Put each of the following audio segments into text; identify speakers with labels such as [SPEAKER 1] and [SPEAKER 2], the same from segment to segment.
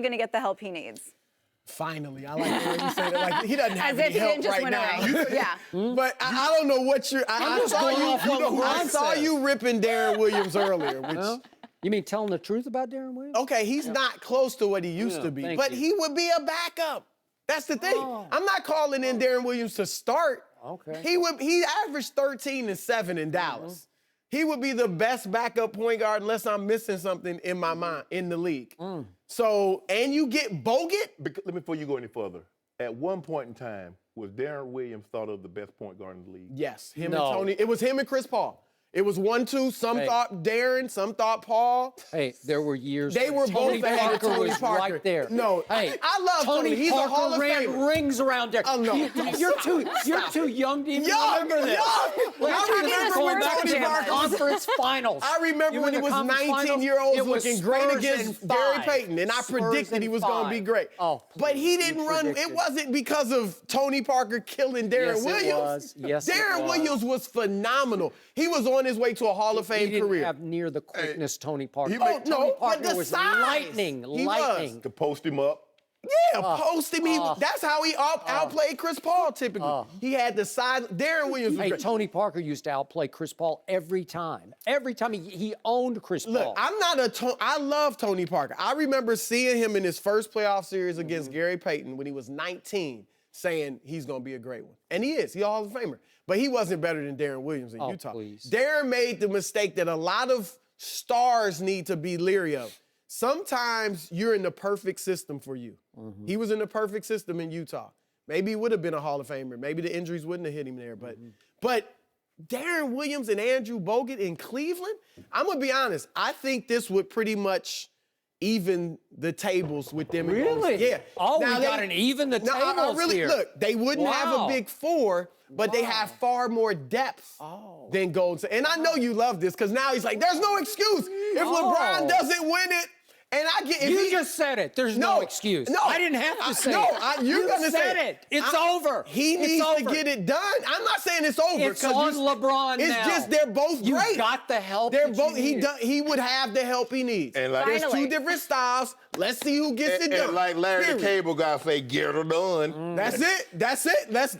[SPEAKER 1] going to get the help he needs.
[SPEAKER 2] Finally, I like the way you say that. Like, he doesn't have
[SPEAKER 1] As if
[SPEAKER 2] any
[SPEAKER 1] he
[SPEAKER 2] help
[SPEAKER 1] didn't just
[SPEAKER 2] right
[SPEAKER 1] win
[SPEAKER 2] now.
[SPEAKER 1] a ring. Yeah.
[SPEAKER 2] But I don't know what you're. I saw you ripping Deron Williams earlier. Which,
[SPEAKER 3] you mean telling the truth about Deron Williams?
[SPEAKER 2] okay, he's not close to what he used to be, but he would be a backup. That's the thing. I'm not calling in Deron Williams to start.
[SPEAKER 3] Okay.
[SPEAKER 2] He averaged 13 and 7 in Dallas. He would be the best backup point guard unless I'm missing something in my mind in the league. So, and you get Bogut.
[SPEAKER 4] Let me, before you go any further, at one point in time, was Deron Williams thought of the best point guard in the league?
[SPEAKER 2] Yes, him and Tony. It was him and Chris Paul. It was 1-2. Some thought Deron, some thought Paul.
[SPEAKER 3] Hey, there were years.
[SPEAKER 2] They were both ahead of Tony Parker.
[SPEAKER 3] Right there.
[SPEAKER 2] No,
[SPEAKER 3] hey,
[SPEAKER 2] I love Tony. He's
[SPEAKER 3] Parker
[SPEAKER 2] a Hall of
[SPEAKER 3] ran
[SPEAKER 2] Famer.
[SPEAKER 3] rings around there.
[SPEAKER 2] Oh, no.
[SPEAKER 3] You're too young to even remember this.
[SPEAKER 2] I remember
[SPEAKER 3] Tony Parker conference finals.
[SPEAKER 2] I remember when he was 19-year-olds looking great against Gary Payton, and I predicted he was going to be great. But he didn't run. It wasn't because of Tony Parker killing Deron Williams.
[SPEAKER 3] Yes,
[SPEAKER 2] Deron Williams was phenomenal. He was on his way to a Hall of Fame
[SPEAKER 3] he didn't
[SPEAKER 2] career.
[SPEAKER 3] have near the quickness Tony Parker.
[SPEAKER 2] Tony
[SPEAKER 3] Parker was lightning.
[SPEAKER 4] To post him up.
[SPEAKER 2] Yeah, post him. That's how he outplayed Chris Paul typically. He had the size. Deron Williams was great.
[SPEAKER 3] Tony Parker used to outplay Chris Paul every time. Every time he owned Chris Paul.
[SPEAKER 2] Look, I love Tony Parker. I remember seeing him in his first playoff series against Gary Payton when he was 19, saying he's going to be a great one. And he is. He's a Hall of Famer. But he wasn't better than Deron Williams in Utah.
[SPEAKER 3] Please.
[SPEAKER 2] Deron made the mistake that a lot of stars need to be leery of. Sometimes you're in the perfect system for you. He was in the perfect system in Utah. Maybe he would have been a Hall of Famer. Maybe the injuries wouldn't have hit him there. But Deron Williams and Andrew Bogut in Cleveland, I'm going to be honest, I think this would pretty much even the tables with them.
[SPEAKER 3] Really?
[SPEAKER 2] Yeah.
[SPEAKER 3] Oh, now we got an even the tables here.
[SPEAKER 2] Look, they wouldn't have a big four, but they have far more depth than Golden State. And I know you love this because now he's like, there's no excuse. If LeBron doesn't win it, and I get if
[SPEAKER 3] you just said it. There's no excuse.
[SPEAKER 2] No,
[SPEAKER 3] I didn't have to say it.
[SPEAKER 2] You're gonna
[SPEAKER 3] said
[SPEAKER 2] say
[SPEAKER 3] it. It's over.
[SPEAKER 2] He needs to get it done. I'm not saying it's over.
[SPEAKER 3] It's on LeBron
[SPEAKER 2] it's
[SPEAKER 3] now.
[SPEAKER 2] It's just they're both great.
[SPEAKER 3] You got the help.
[SPEAKER 2] They're both. He would have the help he needs.
[SPEAKER 4] And
[SPEAKER 2] there's two different styles. Let's see who gets it done.
[SPEAKER 4] And like Larry the Cable Guy say, get it done.
[SPEAKER 2] That's it.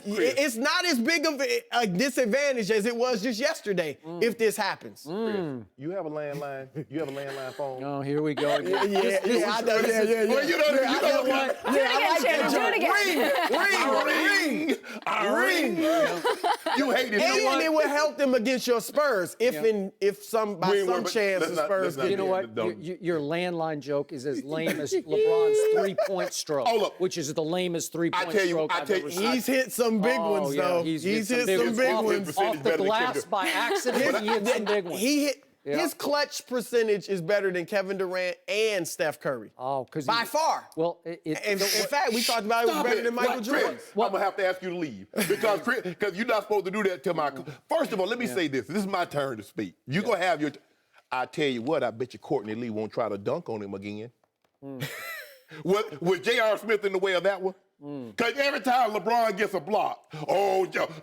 [SPEAKER 2] It's not as big of a disadvantage as it was just yesterday if this happens.
[SPEAKER 4] You have a landline? You have a landline phone?
[SPEAKER 3] Oh, here we go again.
[SPEAKER 2] Yeah.
[SPEAKER 4] Well, you know what?
[SPEAKER 1] Do it again.
[SPEAKER 2] Ring.
[SPEAKER 4] You hate it.
[SPEAKER 2] And it would help them against your Spurs if by some chance the Spurs get.
[SPEAKER 3] You know what? Your landline joke is as lame as LeBron's three-point stroke, which is the lamest three-point stroke I've ever seen.
[SPEAKER 2] He's hit some big ones, though.
[SPEAKER 3] He's
[SPEAKER 2] hit some big ones.
[SPEAKER 3] Off the glass by accident, he hit some big ones.
[SPEAKER 2] His clutch percentage is better than Kevin Durant and Steph Curry. By far.
[SPEAKER 3] Well,
[SPEAKER 2] in fact, we talked about it was better than Michael Jordan.
[SPEAKER 4] I'm gonna have to ask you to leave because you're not supposed to do that to my. First of all, let me say this. This is my turn to speak. You're gonna have your. I tell you what. I bet you Courtney Lee won't try to dunk on him again. Was J.R. Smith in the way of that one? Because every time LeBron gets a block,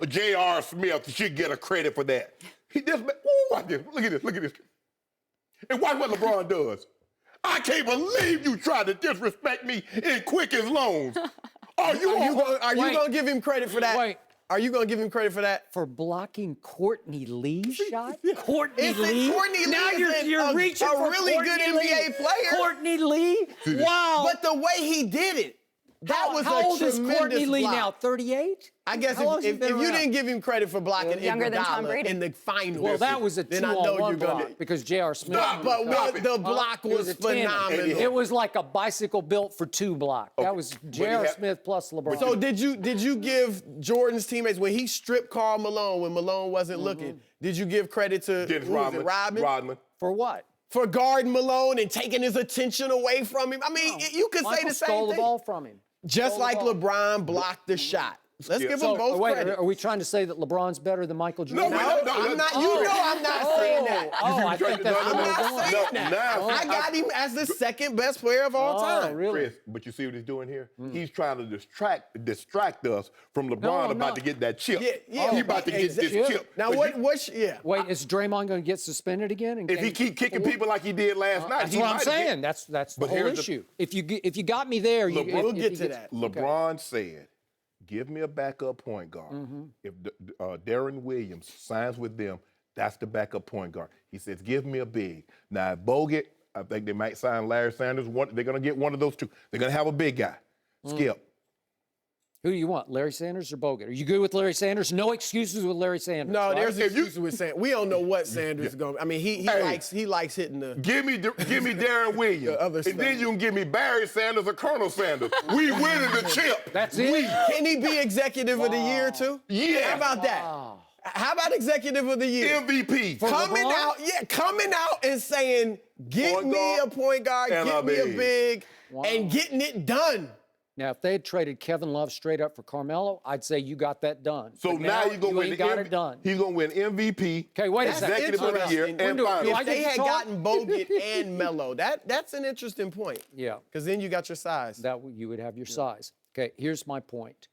[SPEAKER 4] J.R. Smith should get a credit for that. He just, watch this. Look at this. And watch what LeBron does. I can't believe you tried to disrespect me in Quickest Loans. Are you going to give him credit for that?
[SPEAKER 3] Wait.
[SPEAKER 2] Are you going to give him credit for that?
[SPEAKER 3] For blocking Courtney Lee's shot?
[SPEAKER 2] Courtney Lee?
[SPEAKER 3] Now you're reaching for
[SPEAKER 2] a really good NBA player.
[SPEAKER 3] Courtney Lee? Wow.
[SPEAKER 2] But the way he did it, that was
[SPEAKER 3] how old is Courtney Lee
[SPEAKER 2] block.
[SPEAKER 3] now? 38?
[SPEAKER 2] I guess if you didn't give him credit for blocking
[SPEAKER 1] younger than Tom Brady
[SPEAKER 2] in the finals.
[SPEAKER 3] Well, that was a 2-on-1 block because J.R. Smith.
[SPEAKER 2] The block was phenomenal.
[SPEAKER 3] It was like a bicycle built for two block. That was J.R. Smith plus LeBron.
[SPEAKER 2] So did you give Jordan's teammates, when he stripped Karl Malone when Malone wasn't looking, did you give credit to
[SPEAKER 4] Rodman?
[SPEAKER 3] For what?
[SPEAKER 2] For guarding Malone and taking his attention away from him. I mean, you could say the same
[SPEAKER 3] stole
[SPEAKER 2] thing.
[SPEAKER 3] The ball from him.
[SPEAKER 2] Just like LeBron blocked the shot. Let's give them both
[SPEAKER 3] wait,
[SPEAKER 2] credit.
[SPEAKER 3] are we trying to say that LeBron's better than Michael Jordan?
[SPEAKER 4] No,
[SPEAKER 2] I'm not. You know I'm not saying that.
[SPEAKER 3] I think that's
[SPEAKER 2] I'm not saying that. I got him as the second best player of all time.
[SPEAKER 3] Really?
[SPEAKER 4] Chris, but you see what he's doing here? He's trying to distract us from LeBron about to get that chip.
[SPEAKER 2] Yeah,
[SPEAKER 4] He's about to get this chip.
[SPEAKER 2] Now,
[SPEAKER 4] But
[SPEAKER 2] what's
[SPEAKER 3] Wait, is Draymond going to get suspended again?
[SPEAKER 4] if he keep kicking people like he did last night,
[SPEAKER 3] That's what I'm saying. That's the whole issue. If you got me there,
[SPEAKER 2] we'll get to that.
[SPEAKER 4] LeBron said, give me a backup point guard. If Deron Williams signs with them, that's the backup point guard. He says, give me a big. Now, if Bogut, I think they might sign Larry Sanders. They're going to get one of those two. They're going to have a big guy. Skip.
[SPEAKER 3] Who do you want, Larry Sanders or Bogut? Are you good with Larry Sanders? No excuses with Larry Sanders.
[SPEAKER 2] No,
[SPEAKER 3] right?
[SPEAKER 2] there's excuses with Sanders. We don't know what Sanders is going to. I mean, he likes hitting the.
[SPEAKER 4] Give me Deron Williams, and then you can give me Barry Sanders or Colonel Sanders. We winning the chip.
[SPEAKER 3] That's it.
[SPEAKER 2] Can he be executive of the year too?
[SPEAKER 4] Yeah.
[SPEAKER 2] How about that? How about executive of the year?
[SPEAKER 4] MVP.
[SPEAKER 2] Coming out and saying, get me a point guard, get me a big, and getting it done.
[SPEAKER 3] Now, if they had traded Kevin Love straight up for Carmelo, I'd say you got that done.
[SPEAKER 4] So
[SPEAKER 3] but
[SPEAKER 4] now you're going to win
[SPEAKER 3] it done.
[SPEAKER 4] He's going to win MVP.
[SPEAKER 3] Okay, wait a second.
[SPEAKER 4] Executive of the year and finals.
[SPEAKER 2] If they had gotten Bogut and Melo, that's an interesting point.
[SPEAKER 3] Yeah.
[SPEAKER 2] Because then you got your size.
[SPEAKER 3] You would have your size. Okay, here's my point.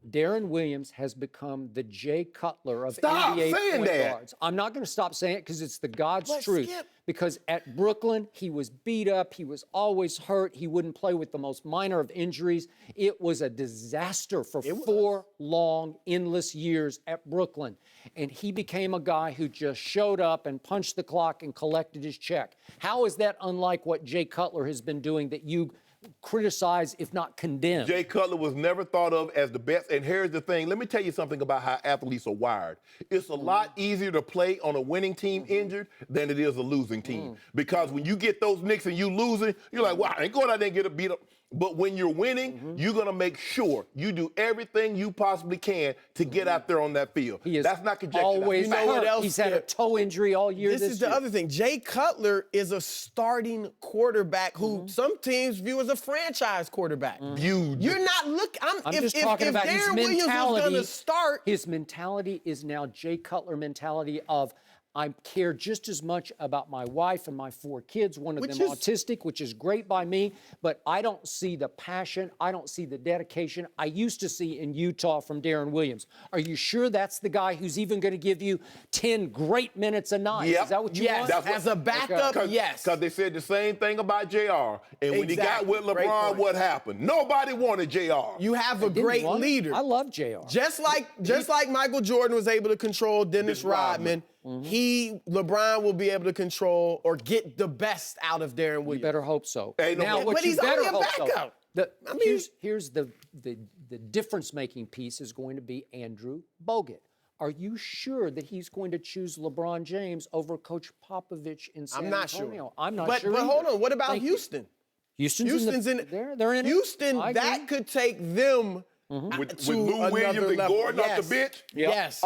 [SPEAKER 3] Deron Williams has become the Jay Cutler of NBA point guards. I'm not going to stop saying it because it's the God's truth.
[SPEAKER 2] Skip.
[SPEAKER 3] Because at Brooklyn, he was beat up. He was always hurt. He wouldn't play with the most minor of injuries. It was a disaster for 4 long, endless years at Brooklyn. And he became a guy who just showed up and punched the clock and collected his check. How is that unlike what Jay Cutler has been doing that you criticize, if not condemn?
[SPEAKER 4] Jay Cutler was never thought of as the best. And here's the thing. Let me tell you something about how athletes are wired. It's a lot easier to play on a winning team injured than it is a losing team. Because when you get those nicks and you losing, you're like, wow, I ain't going out there and get a beat up. But when you're winning, you're going to make sure you do everything you possibly can to get out there on that field.
[SPEAKER 3] That's
[SPEAKER 4] not conjecture.
[SPEAKER 3] Always
[SPEAKER 2] know what else?
[SPEAKER 3] He's had a toe injury all year.
[SPEAKER 2] This is the other thing. Jay Cutler is a starting quarterback who some teams view as a franchise quarterback.
[SPEAKER 4] You're
[SPEAKER 2] not looking.
[SPEAKER 3] I'm just talking about his
[SPEAKER 2] Deron Williams was going to start.
[SPEAKER 3] His mentality is now Jay Cutler mentality of, I care just as much about my wife and my 4 kids, one of them autistic, which is great by me, but I don't see the passion, I don't see the dedication I used to see in Utah from Deron Williams. Are you sure that's the guy who's even going to give you 10 great minutes a night?
[SPEAKER 4] Yep.
[SPEAKER 3] Is that what you want?
[SPEAKER 2] As a backup, yes.
[SPEAKER 4] Because they said the same thing about JR. And when he got with LeBron, what happened? Nobody wanted JR.
[SPEAKER 2] You have a great leader.
[SPEAKER 3] I love JR.
[SPEAKER 2] Just like Michael Jordan was able to control Dennis Rodman, LeBron will be able to control or get the best out of Deron Williams.
[SPEAKER 3] You better hope so.
[SPEAKER 4] Hey,
[SPEAKER 3] now, what
[SPEAKER 2] but
[SPEAKER 3] you
[SPEAKER 2] he's
[SPEAKER 3] better
[SPEAKER 2] only a
[SPEAKER 3] hope
[SPEAKER 2] backup.
[SPEAKER 3] so. Here's the difference-making piece is going to be Andrew Bogut. Are you sure that he's going to choose LeBron James over Coach Popovich in San Antonio? I'm not sure.
[SPEAKER 2] But hold on, what about Houston?
[SPEAKER 3] Houston's in they're in
[SPEAKER 2] Houston, that could take them
[SPEAKER 4] with Lou Williams and Gordon off the bench.
[SPEAKER 2] Yes.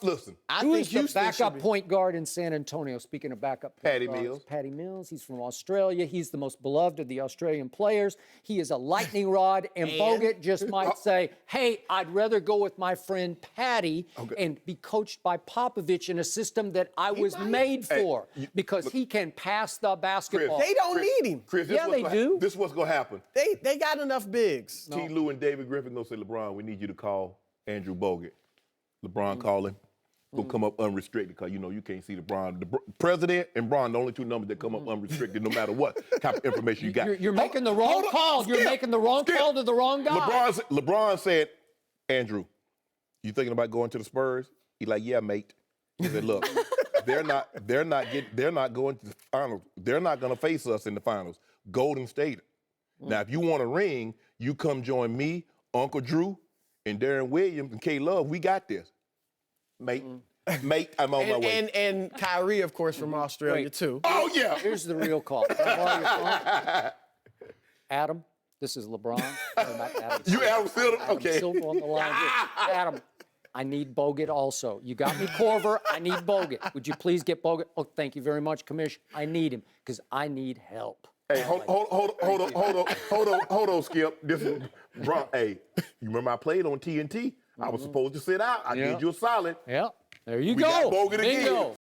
[SPEAKER 4] Listen.
[SPEAKER 3] Who is the backup point guard in San Antonio? Speaking of backup point guards,
[SPEAKER 4] Mills.
[SPEAKER 3] Patty Mills. He's from Australia. He's the most beloved of the Australian players. He is a lightning rod, and Bogut just might say, hey, I'd rather go with my friend Patty and be coached by Popovich in a system that I was made for because he can pass the basketball.
[SPEAKER 2] They don't need him.
[SPEAKER 4] Chris,
[SPEAKER 3] they do.
[SPEAKER 4] This is what's going to happen.
[SPEAKER 2] They got enough bigs.
[SPEAKER 4] T. Lou and David Griffin going to say, LeBron, we need you to call Andrew Bogut. LeBron call him. Gonna come up unrestricted because, you can't see LeBron. The president and Bron, the only 2 numbers that come up unrestricted no matter what type of information you got.
[SPEAKER 3] You're making the wrong call. You're making the wrong call to the wrong guy.
[SPEAKER 4] LeBron said, Andrew, you thinking about going to the Spurs? He's like, yeah, mate. He said, look, they're not going to the finals. They're not gonna face us in the finals. Golden State. Now, if you want a ring, you come join me, Uncle Drew, and Deron Williams and K Love. We got this. Mate, I'm on my way.
[SPEAKER 2] And Kyrie, of course, from Australia, too.
[SPEAKER 4] Oh, yeah.
[SPEAKER 3] Here's the real call. Can I borrow your phone? Adam, this is LeBron. Adam
[SPEAKER 4] You Adam Silver?
[SPEAKER 3] Adam
[SPEAKER 4] Okay.
[SPEAKER 3] Silver on the line. Adam, I need Bogut also. You got me Corver. I need Bogut. Would you please get Bogut? Oh, thank you very much, Commish. I need him because I need help.
[SPEAKER 4] Hey, hold on, Skip. This is Bron. Hey, you remember I played on TNT? I was supposed to sit out. I did you a solid.
[SPEAKER 3] Yeah. There you
[SPEAKER 4] We
[SPEAKER 3] go.
[SPEAKER 4] got Bogut again.
[SPEAKER 3] Bingo.